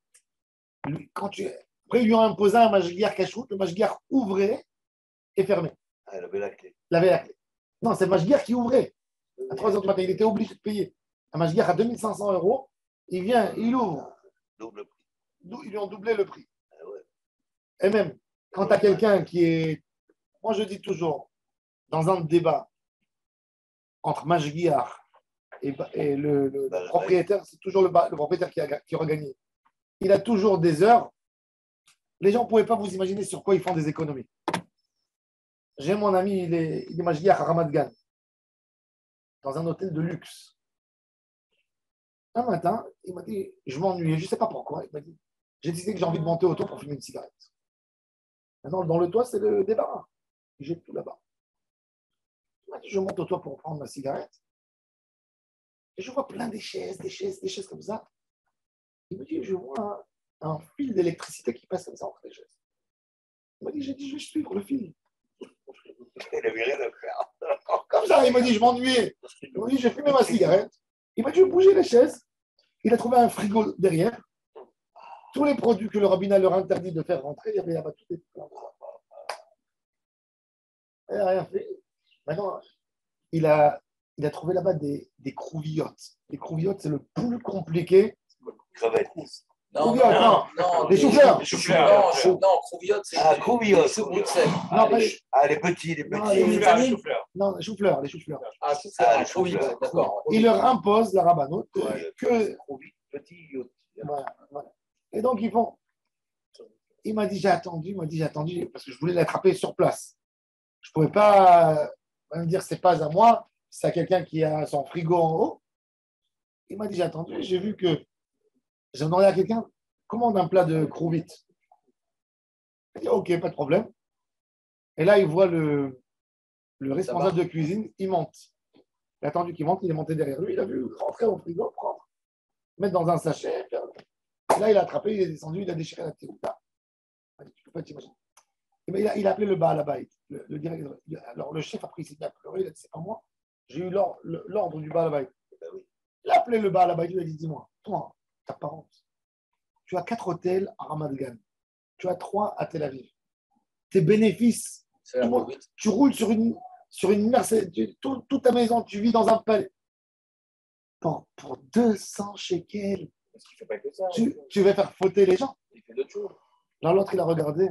Après, ils lui ont imposé un mashgiach cachoute, le mashgiach ouvrait et fermait. Ah, il avait la clé. Il avait la clé. Non, c'est le mashgiach qui ouvrait. À 3 heures du matin, il était obligé de payer. Un mashgiach à 2500 €, il vient, il ouvre. Double prix. Ils lui ont doublé le prix. Ah ouais. Et même, quand tu as quelqu'un qui est... Moi, je dis toujours, dans un débat entre mashgiach et le propriétaire, c'est toujours le propriétaire qui aura gagné. Il a toujours des heures. Les gens ne pouvaient pas vous imaginer sur quoi ils font des économies. J'ai mon ami, il est mashgiach à Ramat Gan, dans un hôtel de luxe. Un matin, il m'a dit, je m'ennuyais, je ne sais pas pourquoi. Il m'a dit, j'ai décidé que j'ai envie de monter au toit pour fumer une cigarette. Maintenant, dans le toit, c'est le débarras. Il jette tout là-bas. Il m'a dit, je monte au toit pour prendre ma cigarette. Et je vois plein des chaises comme ça. Il me dit, je vois un fil d'électricité qui passe comme ça entre les chaises. Il m'a dit, j'ai dit, je vais suivre le fil. Il n'avait rien à faire. Comme ça, il m'a dit, je m'ennuyais. Il m'a dit, j'ai fumé ma cigarette. Il m'a dit, je bougeais les chaises. Il a trouvé un frigo derrière. Tous les produits que le rabbinat leur interdit de faire rentrer, il y avait là-bas tout est plein. Il n'a rien fait. Maintenant, il a trouvé là-bas des crouviottes. Les crouviottes, c'est le plus compliqué. Crevettes. Non, les choux-fleurs. Non, crouviottes, c'est Ah, crouviottes. choux Bruxelles. Non, les petits. Non, les choux-fleurs. Ah, les choux-fleurs, d'accord. Il leur impose la rabbanote que... Petit yacht. Voilà. Et donc, ils font... Il m'a dit, j'ai attendu, parce que je voulais l'attraper sur place. Je ne pouvais pas me dire, c'est pas à moi, c'est à quelqu'un qui a son frigo en haut. Il m'a dit, j'ai attendu, j'ai vu que j'ai demandé à quelqu'un, commande un plat de crouvite. Il dit, ok, pas de problème. Et là, il voit le responsable de cuisine, il monte. Il a attendu qu'il monte, il est monté derrière lui, il a vu rentrer au frigo, prendre, mettre dans un sachet. Et là, il a attrapé, il est descendu, il a déchiré la théouta. Tu peux pas t'imaginer. Il a appelé le Baal Habayit, le directeur. Alors, le chef, après, il s'est mis à pleurer, il a dit, c'est pas moi, j'ai eu l'ordre du Baal Habayit. Il a appelé le Baal Habayit, il a dit, dis-moi, toi, ta parente, tu as 4 hôtels à Ramat Gan, tu as 3 à Tel Aviv. Tes bénéfices, tu roules sur une Mercedes, toute ta maison, tu vis dans un palais. Pour 200 shekels, Parce qu'il ne fait pas que ça. tu vas faire fauter les gens. Il fait d'autres choses. Là, l'autre, il a regardé.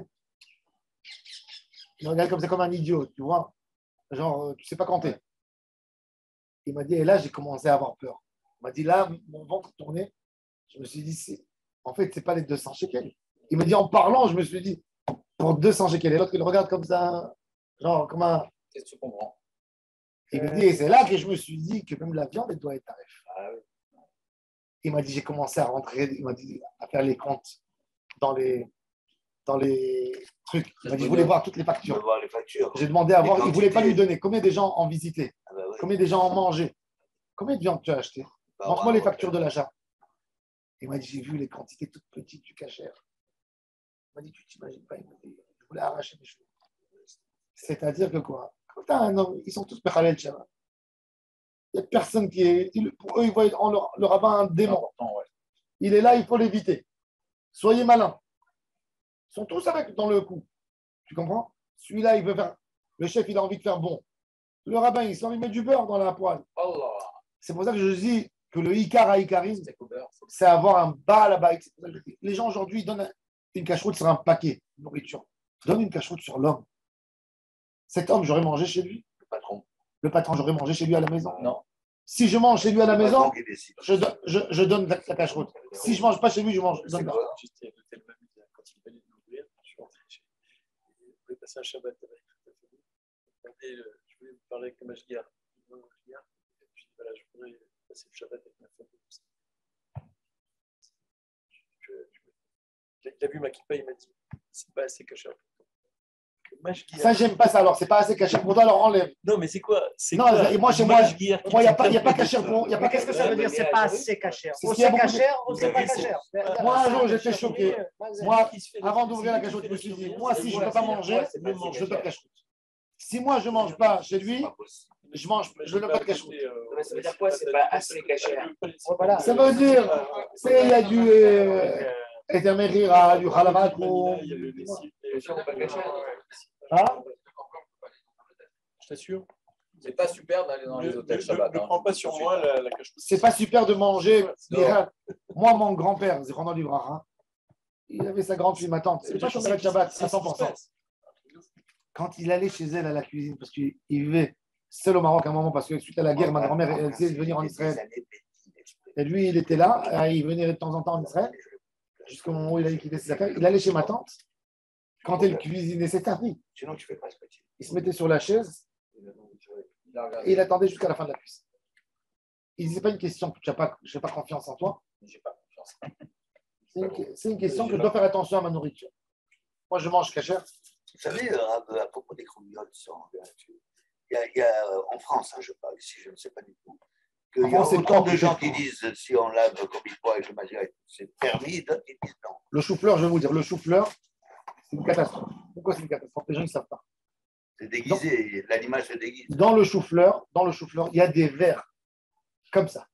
Il regarde comme ça, comme un idiot, tu vois. Genre, tu sais pas compter. Il m'a dit, et là, j'ai commencé à avoir peur. Il m'a dit, là, mon ventre tournait. Je me suis dit, en fait, c'est pas les 200 shekels. Il me dit, en parlant, je me suis dit, pour 200 shekels. Et l'autre, il regarde comme ça, genre, comme un. Qu'est-ce que tu comprends? Il me dit, et c'est là que je me suis dit que même la viande, elle doit être tarif. Ah oui. Il m'a dit, j'ai commencé à rentrer, il m'a dit, à faire les comptes dans les trucs. Il m'a dit, je voulais voir toutes les factures. Voir les factures. J'ai demandé à voir, il ne quantités. voulait pas lui donner. Combien des gens en visitaient? Ah bah oui. Combien des gens en mangeaient? Combien de viande tu as acheté? Bah, Montre-moi les voilà, factures de l'achat. Il m'a dit, j'ai vu les quantités toutes petites du cachère. Il m'a dit, tu t'imagines pas, il m'a dit, je voulais arracher mes cheveux. C'est-à-dire que quoi? Quand tu as un homme, ils sont tous Pechalel Shabbat. Il n'y a personne qui est. Pour eux, ils voient en le rabbin un démon. Ouais. Il est là, il faut l'éviter. Soyez malins. Ils sont tous avec dans le coup. Tu comprends? Celui-là, il veut faire. Le chef, il a envie de faire bon. Le rabbin, il s'en met du beurre dans la poêle. Allah. C'est pour ça que je dis que le Icar à Icarisme, c'est avoir un bas là-bas. Les gens aujourd'hui, ils donnent une cache-route sur un paquet de nourriture. Donne une cache-route sur l'homme. Cet homme, j'aurais mangé chez lui. Le patron, j'aurais mangé chez lui à la maison. Non. Si je mange chez lui à la maison, qui décide. je donne la cache-route. Si je ne mange pas chez lui, je mange. Je donne pas. Juste, il y a l'hôtel Mamie, quand il venait de m'ouvrir, je suis rentré chez lui. Je voulais passer un Shabbat avec toute la famille. Je voulais vous parler avec le Mashgiar. Et puis voilà, je voudrais passer le Shabbat avec ma famille. Il a vu ma kippa, il m'a dit, c'est pas assez caché. Ça, j'aime pas ça. Alors, c'est pas assez caché pour toi, alors enlève. Non, mais c'est quoi? Non, moi, chez moi, il n'y a pas caché pour. Mais qu'est-ce que ça veut dire? C'est pas assez caché. C'est Ou ce qu'il y a c'est beaucoup caché ou c'est pas caché. Moi, un jour, j'étais choqué. Moi, avant d'ouvrir la cache-route, je me suis dit, moi, si je ne peux pas manger, je ne peux pas de cache-route. Si moi, je ne mange pas chez lui, je ne donne pas de cache-route. Ça veut dire quoi? C'est pas assez caché. Voilà. Ça veut dire, il y a du Etermerira, du Halavat. Hein? Je t'assure. C'est pas super d'aller dans les hôtels Shabbat. Ne prends pas sur moi la cache-route. C'est pas super de manger. Moi, mon grand-père, Zéronal Ibrahim, il avait sa grande fille, ma tante. C'est pas sur le Shabbat, à 100%. Quand il allait chez elle à la cuisine, parce qu'il vivait seul au Maroc à un moment, parce que suite à la guerre, ma grand-mère, elle essayait de venir en Israël. Et lui, il était là, il venait de temps en temps en Israël, jusqu'au moment où il allait quitter ses affaires. Il allait chez ma tante. Quand elle cuisinait, c'est tardi. Sinon, tu fais pas ce que tu veux. Il se mettait sur la chaise et il attendait jusqu'à la fin de la cuisse. Il disait, c'est pas une question que je n'ai pas confiance en toi. J'ai pas confiance. C'est une question que je dois faire attention à ma nourriture. Moi, je mange cachère. Vous savez, à propos des croumioles, il y a en France, je parle ici, je ne sais pas du tout, qu'il y a autant de gens qui disent si on lave comme il faut avec le matériel, c'est permis, d'autres qui disent non. Le chou-fleur, je vais vous dire, le chou-fleur, c'est une catastrophe. Pourquoi c'est une catastrophe? Les gens ne savent pas. C'est déguisé, l'animal se déguise. Dans le chou-fleur, il y a des vers comme ça.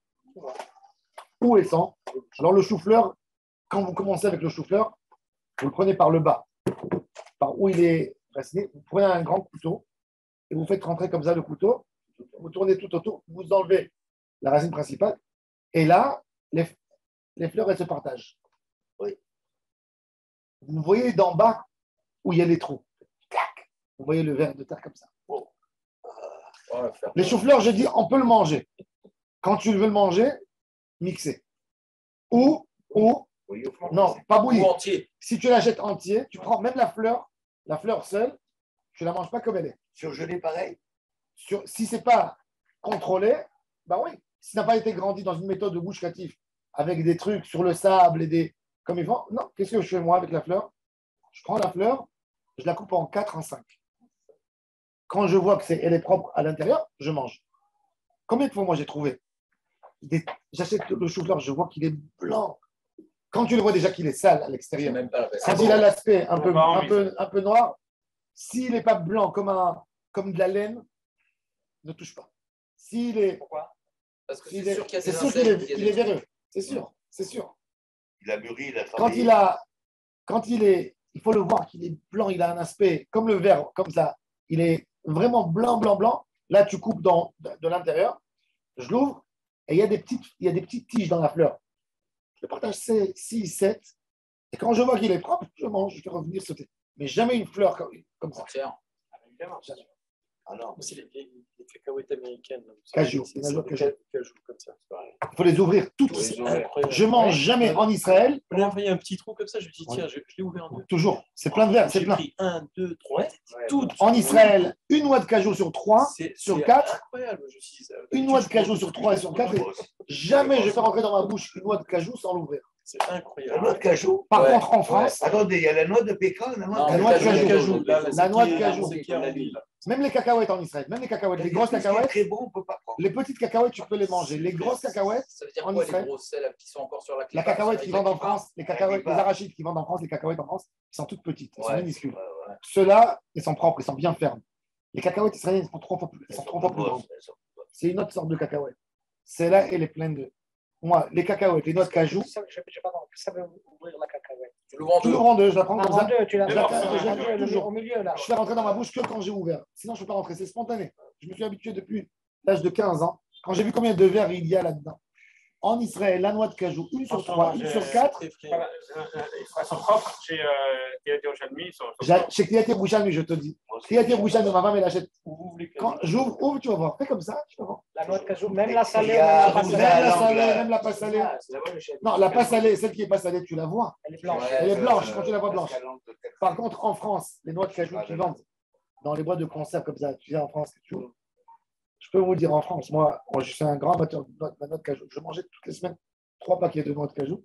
Où et sans. Alors le chou-fleur, quand vous commencez avec le chou-fleur, vous le prenez par le bas, par où il est raciné. Vous prenez un grand couteau et vous faites rentrer comme ça le couteau. Vous tournez tout autour, vous enlevez la racine principale. Et là, les fleurs, elles se partagent. Oui. Vous voyez d'en bas où il y a les trous. Vous voyez le verre de terre comme ça. Les choux-fleurs, je dis, on peut le manger. Quand tu veux le manger, mixer. Ou non, pas bouillir. Entier. Si tu l'achètes entier, tu prends même la fleur seule, tu ne la manges pas comme elle est. Surgelé pareil. Si ce n'est pas contrôlé, ben oui. Si ça n'a pas été grandi dans une méthode de bouche catif avec des trucs sur le sable et des. Comme ils font, non, qu'est-ce que je fais moi avec la fleur? Je prends la fleur, je la coupe en 4, en 5. Quand je vois qu'elle est propre à l'intérieur, je mange. Combien de fois moi j'ai trouvé j'achète le chou-fleur, je vois qu'il est blanc. Quand tu le vois déjà qu'il est sale à l'extérieur, quand il a l'aspect un peu noir, s'il n'est pas blanc comme de la laine, ne touche pas. S'il est. Pourquoi? Parce que c'est sûr qu'il y a des sûr qu'il est véreux. C'est sûr. Il a mûri, il a travaillé. Quand il faut le voir qu'il est blanc, il a un aspect comme le verre, comme ça. Il est vraiment blanc. Là, tu coupes de l'intérieur. Je l'ouvre et il y a des petites tiges dans la fleur. Je le partage 6, 7. Et quand je vois qu'il est propre, je mange, je fais revenir sauter. Mais jamais une fleur comme ça. Entière. Évidemment. Ah non. C'est les cacahuètes américaines. Cajou. C'est Cajou. cajou comme ça. Il faut les ouvrir toutes. Les Incroyable. Je mange jamais en Israël. On a envoyé un petit trou comme ça, je me dis, tiens, je l'ai ouvert en deux. Toujours. C'est plein de verres. C'est J'ai plein. pris 1, 2, 3, toutes. En Israël, une noix de cajou sur 3, sur c'est 4. incroyable. Je me suis dit, ça- Une noix de cajou sur 3 et sur 4. Jamais je fais rentrer dans ma bouche une noix de cajou sans l'ouvrir. C'est La incroyable. noix de cajou. Par Ouais. contre, en France, Attendez, il y a la noix de pécan, la noix Non, de la noix de cajou. cajou. La noix de cajou. C'est qui a rendu, là. même les cacahuètes en Israël, même les cacahuètes, les grosses Tout ce qui est cacahuètes, très bon, on ne peut pas prendre. les petites cacahuètes, tu peux les manger. Les grosses cacahuètes, Ça veut dire En quoi, Israël. les grosses celles qui sont encore sur la la clipa, cacahuète sur qui la vendent en clipa? France, les cacahuètes, les clipa. arachides qui vendent en France, les cacahuètes en France, ils sont toutes petites, elles sont Ouais, minuscules. ouais, ouais. Ceux-là, ils sont propres, ils sont bien fermes. Les cacahuètes israéliennes sont 3 fois plus, elles sont 3 fois plus grandes. C'est une autre sorte de cacahuète. Celle-là, elle est pleine de. Moi, les cacahuètes, les noix de cajou, Je sais pas comment ça veut ouvrir la cacahuète. Tu l'ouvres en deux. toujours en deux, je la prends comme En ça. deux, tu l'as Je mis la- toujours. au milieu là. Je fais rentrer dans ma bouche que quand j'ai ouvert. Sinon, je ne peux pas rentrer. C'est spontané. Je me suis habitué depuis l'âge de 15 ans. Quand j'ai vu combien de verres il y a là-dedans. En Israël, la noix de cajou, une sur 3, une sur 4. Voilà, ils sont propres chez Théâtre Yerushalmi, ils sont Chez Kliati Rouchani, je te dis. Kliati Rouchani, ma femme, elle achète. Ouvre les Quand j'ouvre, ouvre, tu vas voir. Fais comme ça, tu vas voir. La noix de cajou, même la salée, Il y a- même la pas Même salée. la langue, salée, là. même la pas salée. C'est la bonne échelle. Non, la pas salée, celle qui n'est pas salée, tu la vois. Elle est blanche. Ouais, Elle est blanche quand tu la vois parce blanche. qu'à langue de quatre- Par contre, en France, les noix de cajou qui vendent dans les boîtes de conserve comme ça, tu viens en France, tu vois. Je peux vous dire en France, moi je suis un grand amateur de noix de cajou. Je mangeais toutes les semaines 3 paquets de noix de cajou.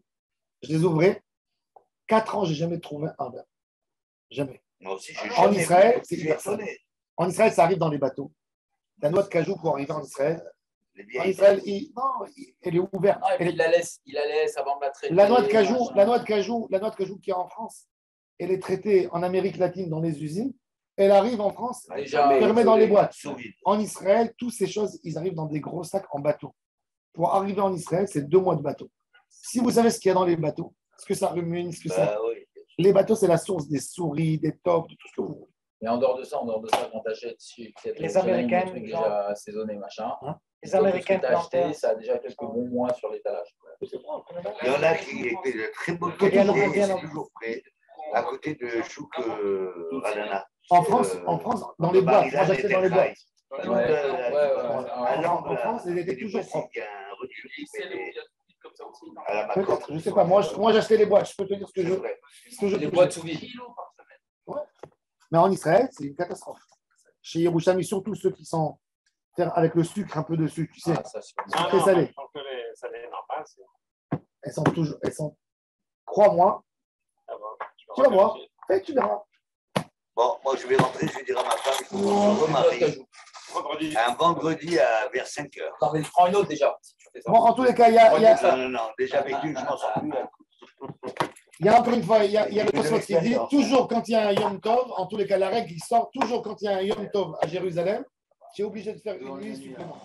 Je les ouvrais. 4 ans, je n'ai jamais trouvé un verre. Jamais. Moi aussi, j'ai En jamais Israël, vu. c'est Je suis hyper simple. étonné. En Israël, ça arrive dans les bateaux. La noix de cajou pour arriver en Israël. Les En vieilles. Israël, elle est ouverte. Ah, et puis Elle est- il la laisse avant de la traiter. La noix de cajou, machin. la noix de cajou qui est en France, elle est traitée en Amérique latine dans les usines. Elle arrive en France, Déjà, elle remet dans les boîtes. Sous vide. En Israël, toutes ces choses, ils arrivent dans des gros sacs en bateau. Pour arriver en Israël, c'est 2 mois de bateau. Si vous savez ce qu'il y a dans les bateaux, ce que ça rumine, ce que ça. Bah oui. Les bateaux, c'est la source des souris, des tops, de tout ce que vous voulez. Et en dehors de ça, quand tu achètes Les Américaines, trucs genre. déjà assaisonnés, machin. Les Comme Américaines tout ce que t'as acheté, plantaires. ça a déjà quelques bons mois sur l'étalage. Il y en a qui étaient de très bonne Bien, qualité, bien, et c'est bien. toujours prêt. À côté de Chouk Ranana. En France, dans les boîtes, moi j'achetais dans les boîtes. Ouais, ouais. En France, ils étaient toujours propres. Il y a un rotuliste à la Macron. Peut-être, je ne sais pas. Moi, j'achetais les boîtes. Je peux te dire ce que je Les boîtes sous vide. Mais en Israël, c'est une catastrophe. Chez Yerushalmi, surtout ceux qui sont avec le sucre, un peu de sucre, tu sais, Ah, ça, c'est c'est très salé. Tant que les salés n'en passent, Elles sont, crois-moi, ça va. tu vas voir, et tu verras. Bon, moi je vais rentrer, je vais dire à ma femme, il faut qu'on se remarie. Vendredi. Un vendredi vers 5 heures. Non, mais prends une autre déjà. Si tu fais ça. Bon, en tous les cas, il y a, Non, déjà avec une, je m'en sors plus. il y a encore une fois, il y a le Tosfot qui dit toujours quand il y a un Yom Tov, en tous les cas, la règle qui sort toujours quand il y a un Yom Tov à Jérusalem, tu es obligé de faire une nuit supplémentaire.